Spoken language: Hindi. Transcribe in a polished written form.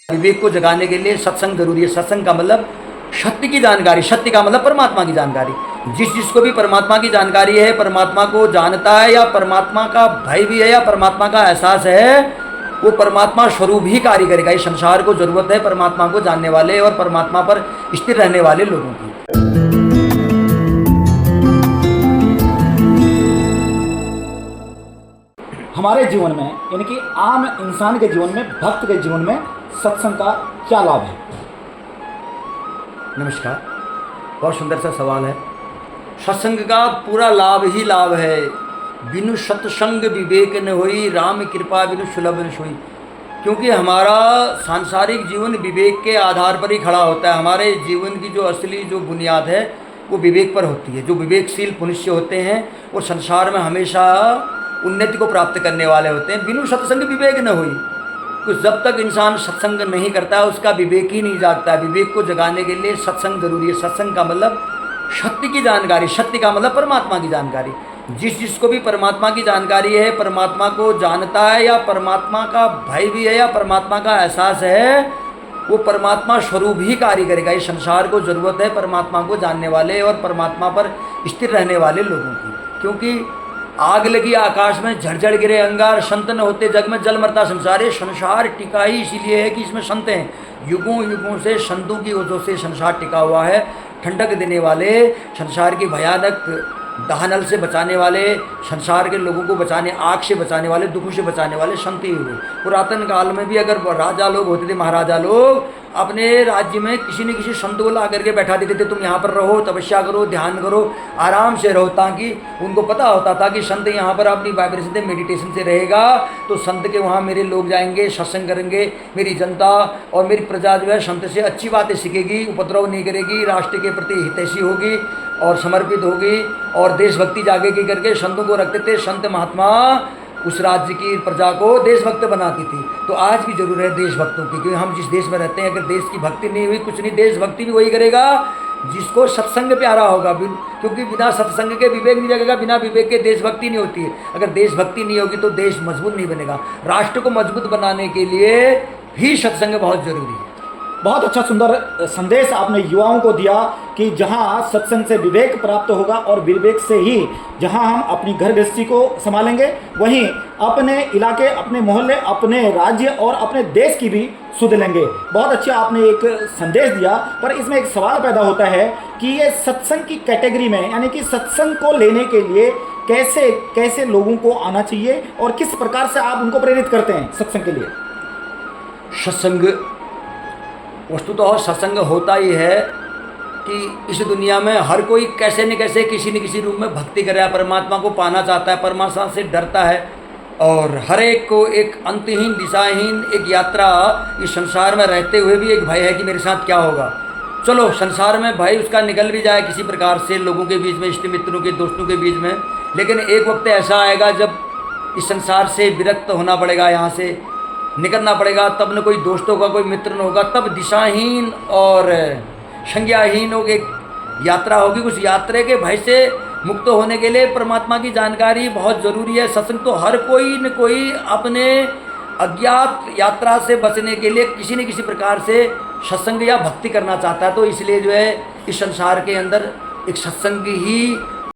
विवेक को जगाने के लिए सत्संग जरूरी है। सत्संग का मतलब सत्य की जानकारी, सत्य का मतलब परमात्मा की जानकारी। जिसको भी परमात्मा की जानकारी है, परमात्मा को जानता है, या परमात्मा का भय भी है, या परमात्मा का एहसास है, वो परमात्मा स्वरूप ही कार्य करेगा। इस संसार को जरूरत है परमात्मा को जानने वाले और परमात्मा पर स्थिर रहने वाले लोगों की। हमारे जीवन में, यानी कि आम इंसान के जीवन में, भक्त के जीवन में सत्संग का क्या लाभ है? नमस्कार, बहुत सुंदर सा सवाल है। सत्संग का पूरा लाभ ही लाभ है। बिनु सत्संग विवेक न होई, राम कृपा बिनु सुलभ न सोई। क्योंकि हमारा सांसारिक जीवन विवेक के आधार पर ही खड़ा होता है। हमारे जीवन की जो असली जो बुनियाद है वो विवेक पर होती है। जो विवेकशील मनुष्य होते हैं वो संसार में हमेशा उन्नति को प्राप्त करने वाले होते हैं। बिनु सत्संग विवेक न हुई, कुछ जब तक इंसान सत्संग नहीं करता है उसका विवेक ही नहीं जागता है। विवेक को जगाने के लिए सत्संग जरूरी है। सत्संग का मतलब सत्य की जानकारी, सत्य का मतलब परमात्मा की जानकारी। जिसको भी परमात्मा की जानकारी है, परमात्मा को जानता है, या परमात्मा का भय भी है, या परमात्मा का एहसास है, वो परमात्मा स्वरूप ही कार्य करेगा। इस संसार को जरूरत है परमात्मा को जानने वाले और परमात्मा पर स्थिर रहने वाले लोगों की। क्योंकि आग लगी आकाश में, झड़झड़ गिरे अंगार, संत न होते जग में, जल मरता संसार। ये संसार टिका ही इसीलिए है कि इसमें संत हैं। युगों युगों से संतों की वजह से संसार टिका हुआ है। ठंडक देने वाले, संसार की भयानक दाहनल से बचाने वाले, संसार के लोगों को बचाने, आग से बचाने वाले, दुखों से बचाने वाले संत ही हुए। पुरातन काल में भी अगर राजा लोग होते थे, महाराजा लोग, अपने राज्य में किसी न किसी संत को ला करके बैठा देते थे, तुम यहाँ पर रहो, तपस्या करो, ध्यान करो, आराम से रहो। ताकि उनको पता होता था कि संत यहाँ पर अपनी वाइब्रेशन से, मेडिटेशन से रहेगा तो संत के वहाँ मेरे लोग जाएंगे, सत्संग करेंगे, मेरी जनता और मेरी प्रजा जो है संत से अच्छी बातें सीखेगी, उपद्रव नहीं करेगी, राष्ट्र के प्रति हितैषी होगी और समर्पित होगी और देशभक्ति जागेगी करके संतों को रखते थे। संत महात्मा उस राज्य की प्रजा को देशभक्त बनाती थी। तो आज भी जरूर है देशभक्तों की, क्योंकि हम जिस देश में रहते हैं, अगर देश की भक्ति नहीं हुई, कुछ नहीं। देशभक्ति भी वही करेगा जिसको सत्संग प्यारा होगा। क्योंकि बिना सत्संग के विवेक नहीं लगेगा, बिना विवेक के देशभक्ति नहीं होती है। अगर देशभक्ति नहीं होगी तो देश मजबूत नहीं बनेगा। राष्ट्र को मजबूत बनाने के लिए भी सत्संग बहुत जरूरी है। बहुत अच्छा सुंदर संदेश आपने युवाओं को दिया कि जहां सत्संग से विवेक प्राप्त होगा और विवेक से ही जहां हम अपनी घर गृहस्थी को संभालेंगे, वहीं अपने इलाके, अपने मोहल्ले, अपने राज्य और अपने देश की भी सुध लेंगे। बहुत अच्छा आपने एक संदेश दिया। पर इसमें एक सवाल पैदा होता है कि ये सत्संग की कैटेगरी में, यानी कि सत्संग को लेने के लिए कैसे कैसे लोगों को आना चाहिए और किस प्रकार से आप उनको प्रेरित करते हैं सत्संग के लिए? सत्संग वस्तुतः सत्संग होता ही है कि इस दुनिया में हर कोई कैसे न कैसे किसी न किसी रूप में भक्ति कर रहा है, परमात्मा को पाना चाहता है, परमात्मा से डरता है। और हर एक को एक अंतहीन, दिशाहीन एक यात्रा, इस संसार में रहते हुए भी एक भय है कि मेरे साथ क्या होगा। चलो संसार में भय उसका निकल भी जाए किसी प्रकार से, लोगों के बीच में, इष्ट मित्रों के, दोस्तों के बीच में, लेकिन एक वक्त ऐसा आएगा जब इस संसार से विरक्त होना पड़ेगा, यहाँ से निकलना पड़ेगा। तब न कोई दोस्त होगा, कोई मित्र न होगा, तब दिशाहीन और संज्ञाहीन हो एक यात्रा होगी। उस यात्रा के भय से मुक्त होने के लिए परमात्मा की जानकारी बहुत ज़रूरी है। सत्संग तो हर कोई न कोई अपने अज्ञात यात्रा से बचने के लिए किसी न किसी प्रकार से सत्संग या भक्ति करना चाहता है। तो इसलिए जो है इस संसार के अंदर एक सत्संग ही